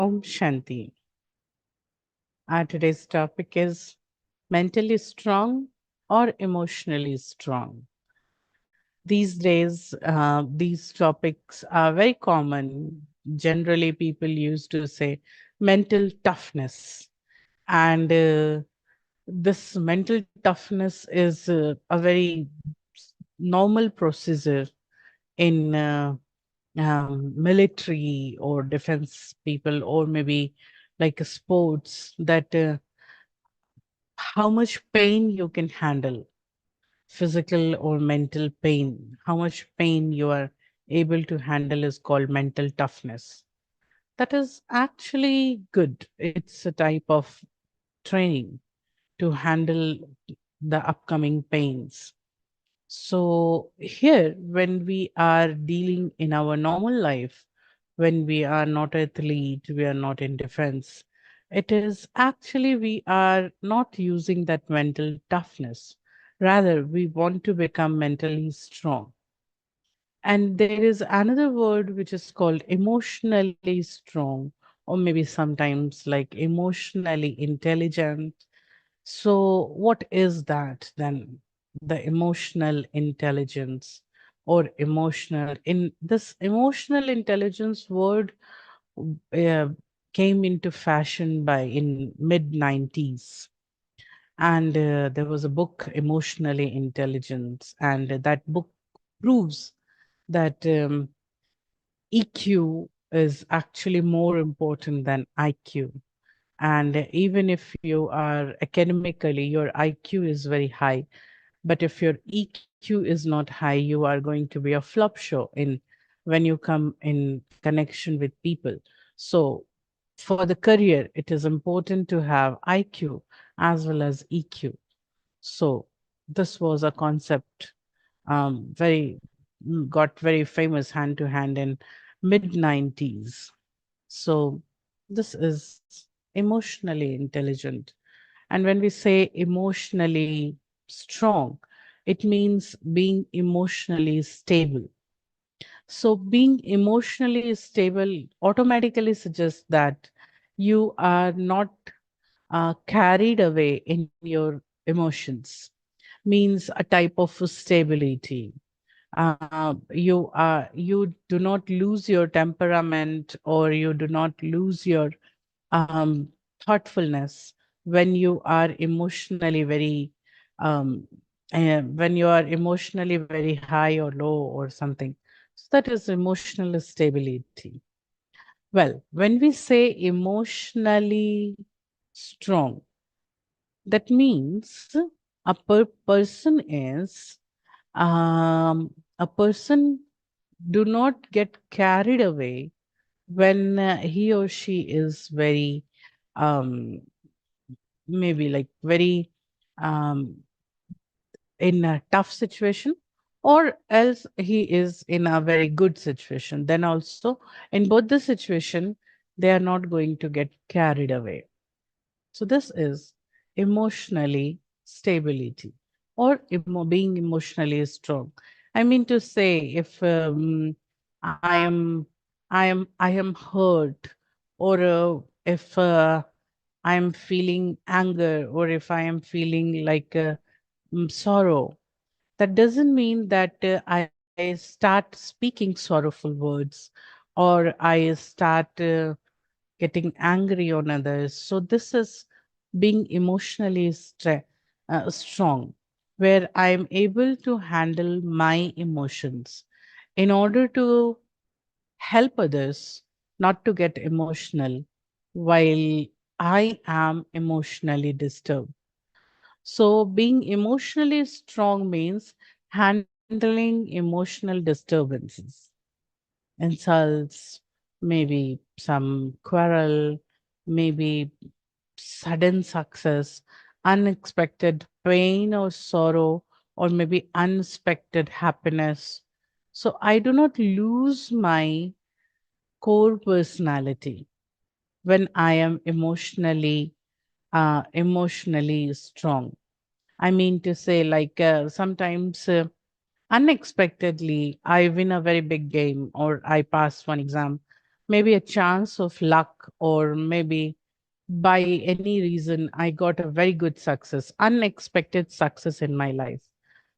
Om Shanti. Our today's topic is mentally strong or emotionally strong. These days, these topics are very common. Generally, people used to say mental toughness. And this mental toughness is a very normal procedure in military or defense people, or maybe like a sports, that how much pain you can handle, physical or mental pain, how much pain you are able to handle is called mental toughness. That is actually good. It's a type of training to handle the upcoming pains. So here, when we are dealing in our normal life, when we are not athlete, we are not in defense, it is actually we are not using that mental toughness. Rather, we want to become mentally strong. And there is another word which is called emotionally strong, or maybe sometimes like emotionally intelligent. So, what is that then? The emotional intelligence or emotional in this emotional intelligence word uh, came into fashion by in mid 90s, and there was a book, Emotionally Intelligence, and that book proves that EQ is actually more important than IQ. And even if you are academically, your IQ is very high, but if your EQ is not high, you are going to be a flop show in when you come in connection with people. So for the career, it is important to have IQ as well as EQ. So this was a concept very got very famous hand to hand in mid 90s. So this is emotionally intelligent. And when we say emotionally strong, it means being emotionally stable. So being emotionally stable automatically suggests that you are not carried away in your emotions, means a type of stability. You do not lose your temperament, or you do not lose your um, thoughtfulness when you are emotionally very when you are emotionally very high or low or something. So that is emotional stability. Well, when we say emotionally strong, that means person is a person do not get carried away when he or she is very um maybe like very um in a tough situation, or else he is in a very good situation. Then also in both the situation, they are not going to get carried away. So this is emotionally stability, or being emotionally strong. I mean to say, if I am I am hurt, or if I am feeling anger, or if I am feeling like sorrow, that doesn't mean that I start speaking sorrowful words, or I start getting angry on others. So this is being emotionally strong, where I am able to handle my emotions in order to help others not to get emotional while I am emotionally disturbed. So being emotionally strong means handling emotional disturbances, insults, maybe some quarrel, maybe sudden success, unexpected pain or sorrow, or maybe unexpected happiness. So I do not lose my core personality when I am emotionally strong. I mean to say, like sometimes unexpectedly, I win a very big game or I pass one exam. maybe a chance of luck, or maybe by any reason I got a very good success, unexpected success in my life.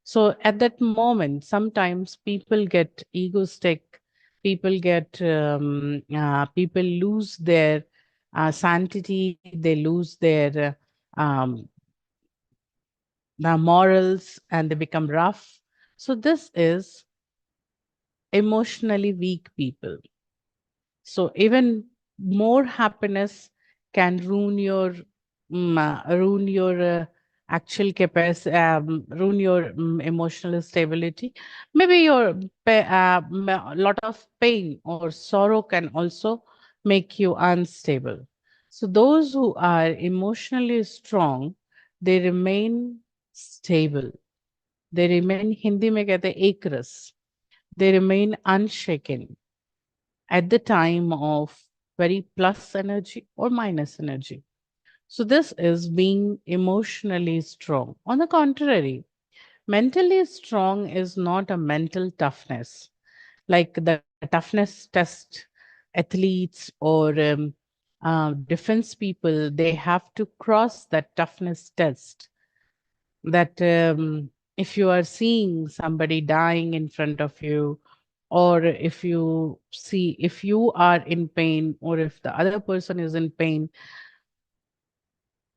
So at that moment, sometimes people get egoistic, people lose their sanctity, they lose their morals, and they become rough. So this is emotionally weak people. So even more happiness can ruin your actual capacity, ruin your emotional stability. Maybe a lot of pain or sorrow can also make you unstable. So those who are emotionally strong, they remain stable. They remain, Hindi में कहते हैं एक रस. They remain unshaken at the time of very plus energy or minus energy. So, this is being emotionally strong. On the contrary, mentally strong is not a mental toughness, like the toughness test athletes or defense people, they have to cross that toughness test. That if you are seeing somebody dying in front of you, or if you are in pain, or if the other person is in pain,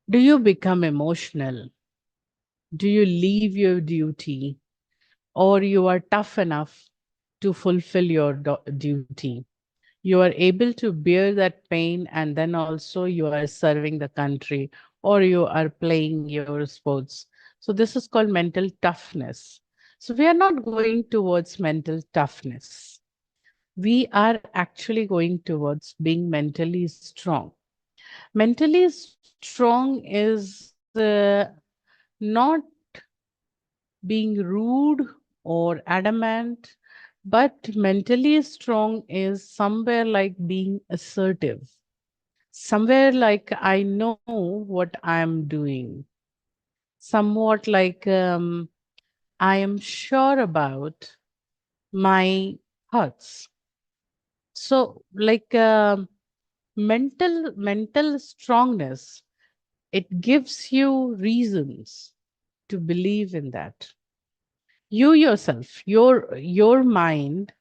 do you become emotional? Do you leave your duty, or you are tough enough to fulfill your duty? You are able to bear that pain, and then also you are serving the country, or you are playing your sports. So this is called mental toughness. So we are not going towards mental toughness. We are actually going towards being mentally strong. Mentally strong is not being rude or adamant, but mentally strong is somewhere like being assertive, somewhere like I know what I'm doing, somewhat like I am sure about my thoughts. So, like mental strongness, it gives you reasons to believe in that. You yourself, your mind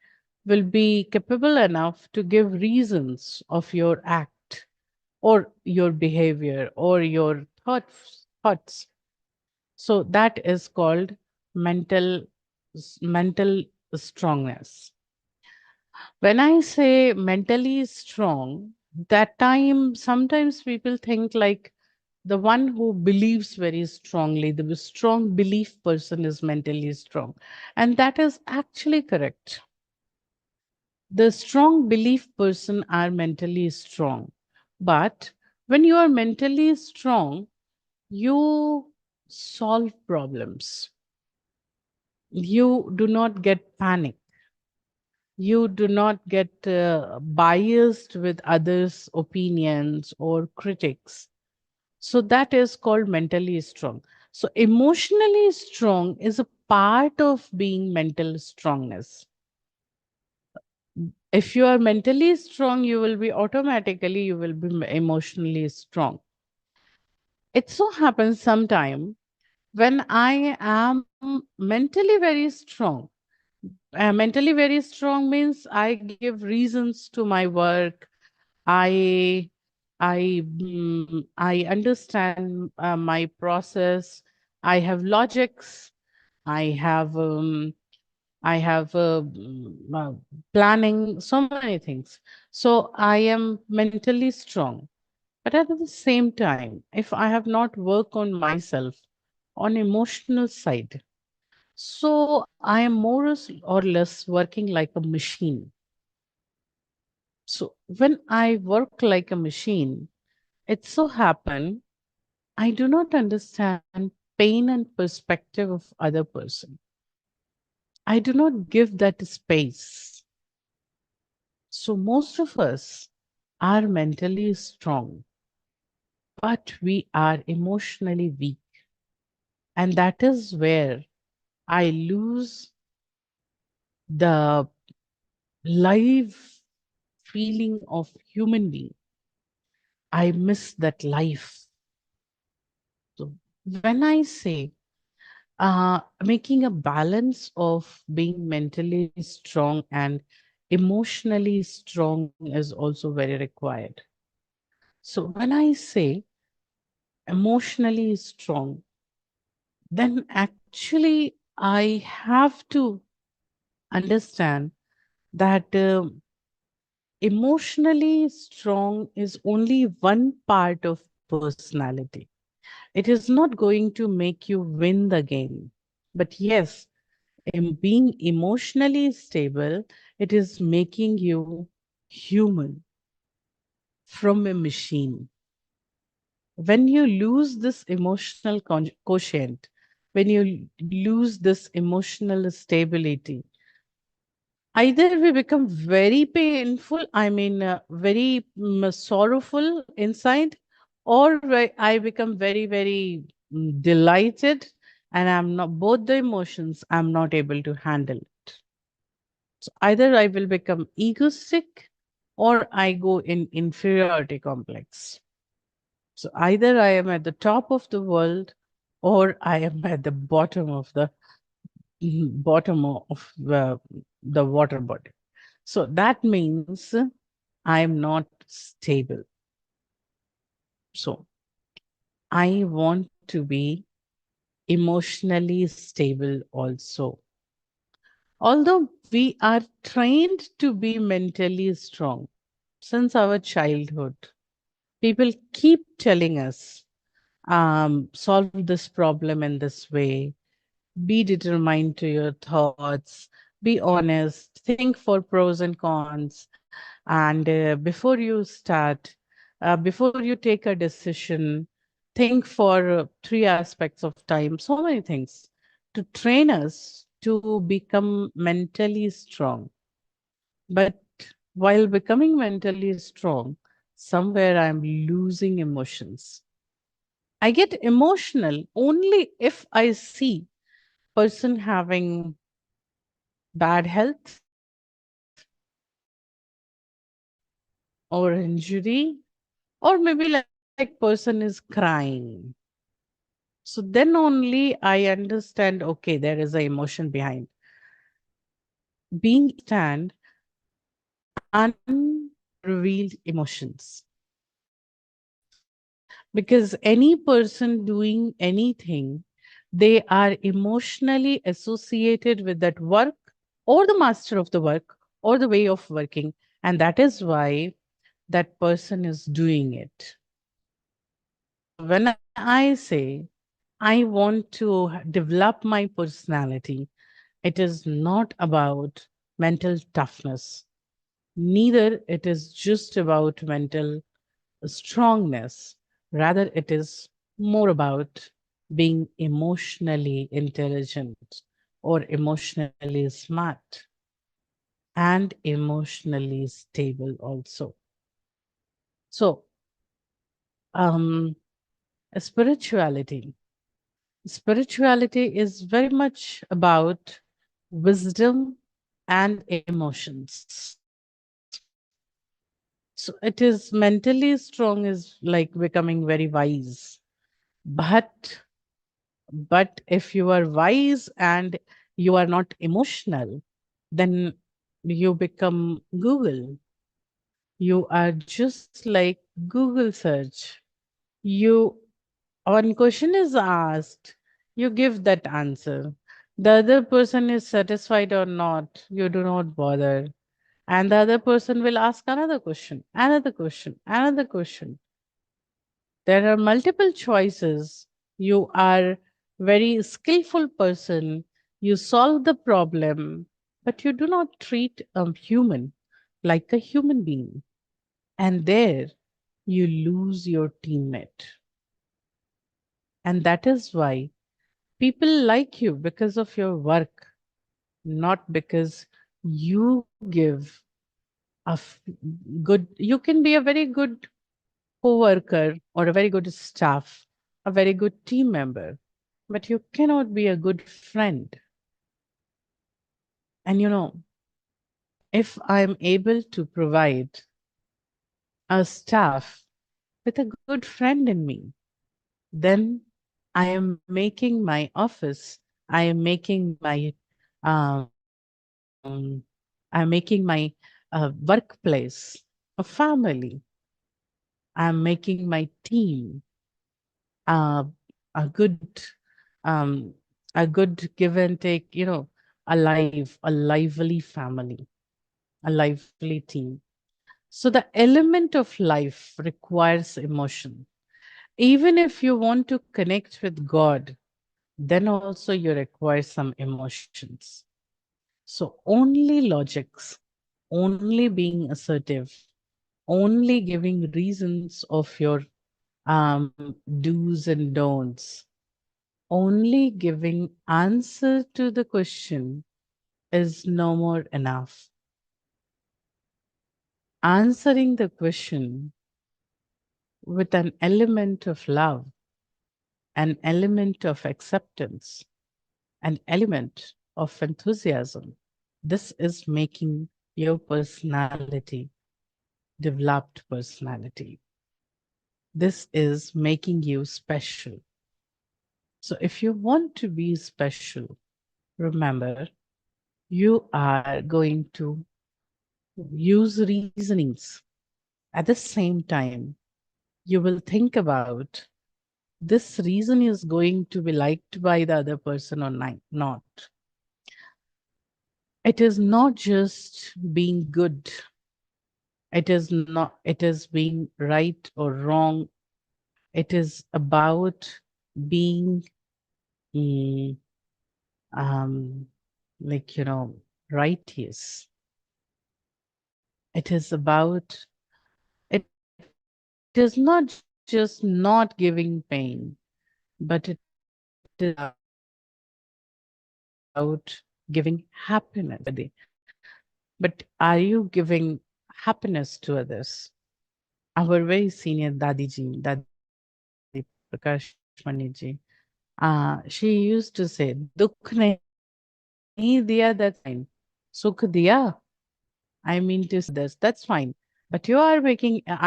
will be capable enough to give reasons of your act or your behavior or your thoughts. So that is called mental mental strongness. When I say mentally strong, that time sometimes people think like the one who believes very strongly, the strong belief person is mentally strong. And that is actually correct. The strong belief person are mentally strong. But when you are mentally strong, you solve problems. You do not get panic. You do not get biased with others' opinions or critics. So that is called mentally strong. So emotionally strong is a part of being mental strongness. If you are mentally strong, you will be automatically, you will be emotionally strong. It so happens sometime when I am mentally very strong. Mentally very strong means I give reasons to my work. I I understand my process. I have logics. I have planning, so many things. So I am mentally strong. But at the same time, if I have not worked on myself on emotional side, so I am more or less working like a machine. So when I work like a machine, it so happen I do not understand pain and perspective of other person. I do not give that space. So most of us are mentally strong, but we are emotionally weak. And that is where I lose the live feeling of human being. I miss that life. So when I say making a balance of being mentally strong and emotionally strong is also very required. So when I say emotionally strong, then actually I have to understand that emotionally strong is only one part of personality. It is not going to make you win the game. But yes, in being emotionally stable, it is making you human from a machine. When you lose this emotional quotient, when you lose this emotional stability, either we become very painful, very sorrowful inside, or I become very, very delighted, and I'm not, both the emotions, I'm not able to handle it. So either I will become egoistic or I go in inferiority complex. So either I am at the top of the world or I am at the bottom of the bottom of the water body. So that means I am not stable. So I want to be emotionally stable also. Although we are trained to be mentally strong since our childhood, people keep telling us, solve this problem in this way, be determined to your thoughts, be honest, think for pros and cons, and before you start, before you take a decision, think for three aspects of time, so many things to train us to become mentally strong. But while becoming mentally strong, somewhere I'm losing emotions. I get emotional only if I see person having bad health or injury, or maybe like person is crying. So then only I understand, okay, there is an emotion behind. Being stand unrevealed emotions. Because any person doing anything, they are emotionally associated with that work or the master of the work or the way of working. And that is why that person is doing it. When I say I want to develop my personality, it is not about mental toughness. Neither it is just about mental strongness. Rather, it is more about being emotionally intelligent or emotionally smart and emotionally stable also. So, um, spirituality. Spirituality is very much about wisdom and emotions. So it is mentally strong is like becoming very wise. But if you are wise and you are not emotional, then you become Google. You are just like Google search. You One question is asked, you give that answer. The other person is satisfied or not, you do not bother. And the other person will ask another question, another question, another question. There are multiple choices. You are very skillful person. You solve the problem, but you do not treat a human like a human being. And there you lose your teammate. And that is why people like you because of your work, not because you give good, you can be a very good co-worker or a very good staff, a very good team member, but you cannot be a good friend. And If I'm able to provide a staff with a good friend in me, then I am making my office, I am making my um, I'm making my workplace a family. I'm making my team uh, a good um, a good give and take, a lively family, a lively team. So the element of life requires emotion. Even if you want to connect with God, then also you require some emotions. So only logics, only being assertive, only giving reasons of your do's and don'ts, only giving answer to the question is no more enough. Answering the question with an element of love, an element of acceptance, an element of enthusiasm. This is making your personality developed personality. This is making you special. So if you want to be special, remember, you are going to use reasonings. At the same time, you will think about this reason is going to be liked by the other person or not. It is not just being good. It is being right or wrong. It is about being mm, um, like, righteous. It is about, it is not just not giving pain, but it is about giving happiness to everybody. But are you giving happiness to others? Our very senior Dadi Prakash Mani ji, she used to say, Dukh nahi diya, that's fine. Sukh diya, I mean to say others, that's fine. But are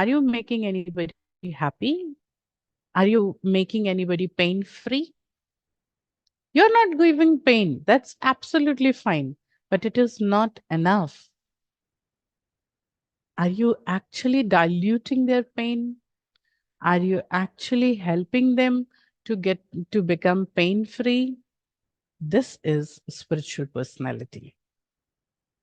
you making anybody happy? Are you making anybody pain free? You're not giving pain. That's absolutely fine. But it is not enough. Are you actually diluting their pain? Are you actually helping them to get to become pain free? This is spiritual personality.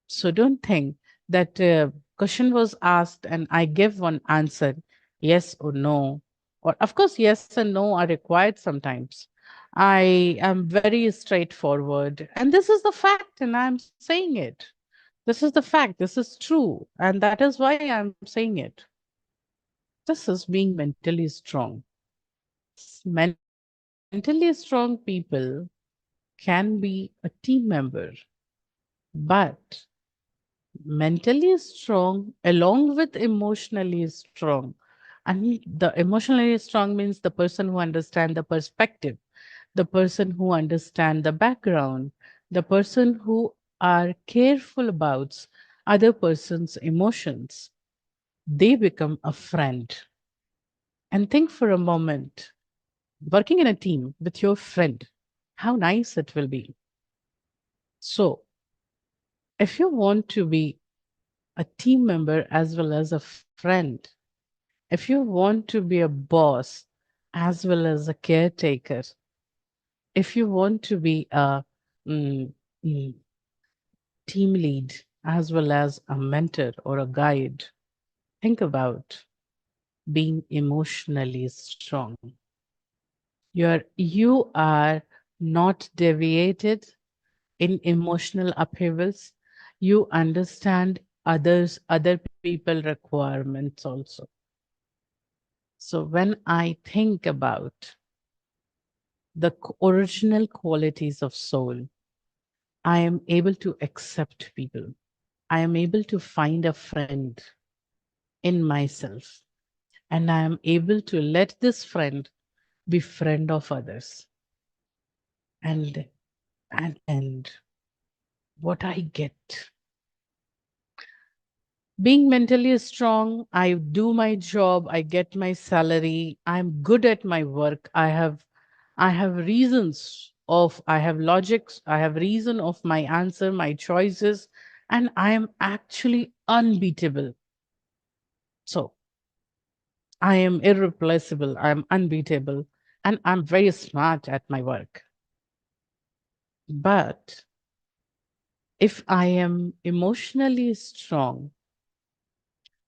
So don't think that question was asked and I give one answer, yes or no. Or of course, yes and no are required sometimes. I am very straightforward, and this is the fact, and I'm saying it. This is the fact. This is true, and that is why I'm saying it. This is being mentally strong. Mentally strong people can be a team member, but mentally strong along with emotionally strong. And the emotionally strong means the person who understands the perspective, the person who understands the background, the person who are careful about other person's emotions. They become a friend. And think for a moment, working in a team with your friend, how nice it will be. So, if you want to be a team member as well as a friend, if you want to be a boss as well as a caretaker, if you want to be a mm, mm, team lead as well as a mentor or a guide, think about being emotionally strong. You are not deviated in emotional upheavals. You understand other people requirements also. So when I think about the original qualities of soul, I am able to accept people. I am able to find a friend in myself, and I am able to let this friend be friend of others. And what I get Being mentally strong, I do my job, I get my salary, I'm good at my work, I have reasons of, I have logics, I have reason of my answer, my choices, and I am actually unbeatable. So I am irreplaceable, I'm unbeatable, and I'm very smart at my work. But if I am emotionally strong,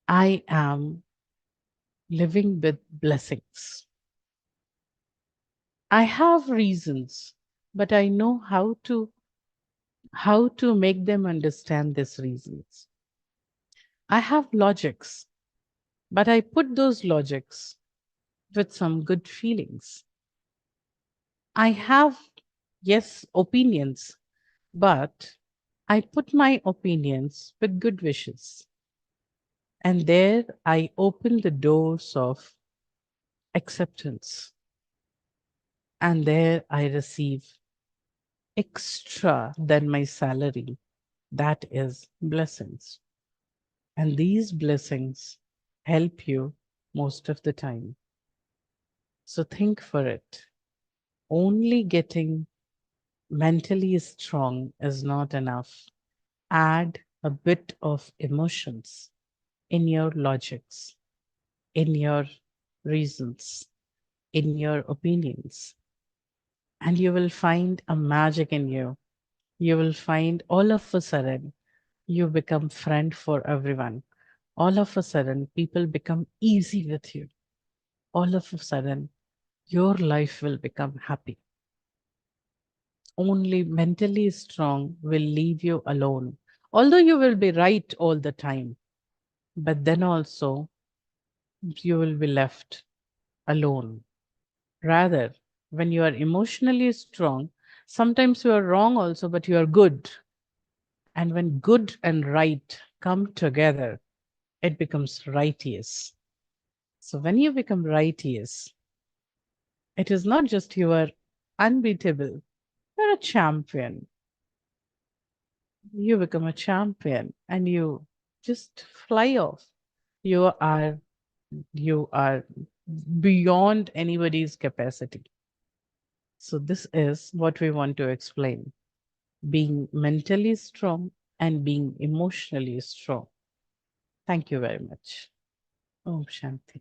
I am living with blessings. I have reasons, but I know how to make them understand these reasons. I have logics, but I put those logics with some good feelings. I have, yes, opinions, but I put my opinions with good wishes. And there I open the doors of acceptance. And there I receive extra than my salary. That is blessings. And these blessings help you most of the time. So think for it. Only getting mentally strong is not enough. Add a bit of emotions in your logics, in your reasons, in your opinions, and you will find a magic in you. You will find all of a sudden you become friend for everyone. All of a sudden people become easy with you. All of a sudden your life will become happy. Only mentally strong will leave you alone. Although you will be right all the time, but then also you will be left alone. Rather, when you are emotionally strong, sometimes you are wrong also, but you are good. And when good and right come together, it becomes righteous. So when you become righteous, it is not just you are unbeatable, you're a champion. You become a champion and you just fly off. You are you are beyond anybody's capacity. So this is what we want to explain. Being mentally strong and being emotionally strong. Thank you very much. Om Shanti.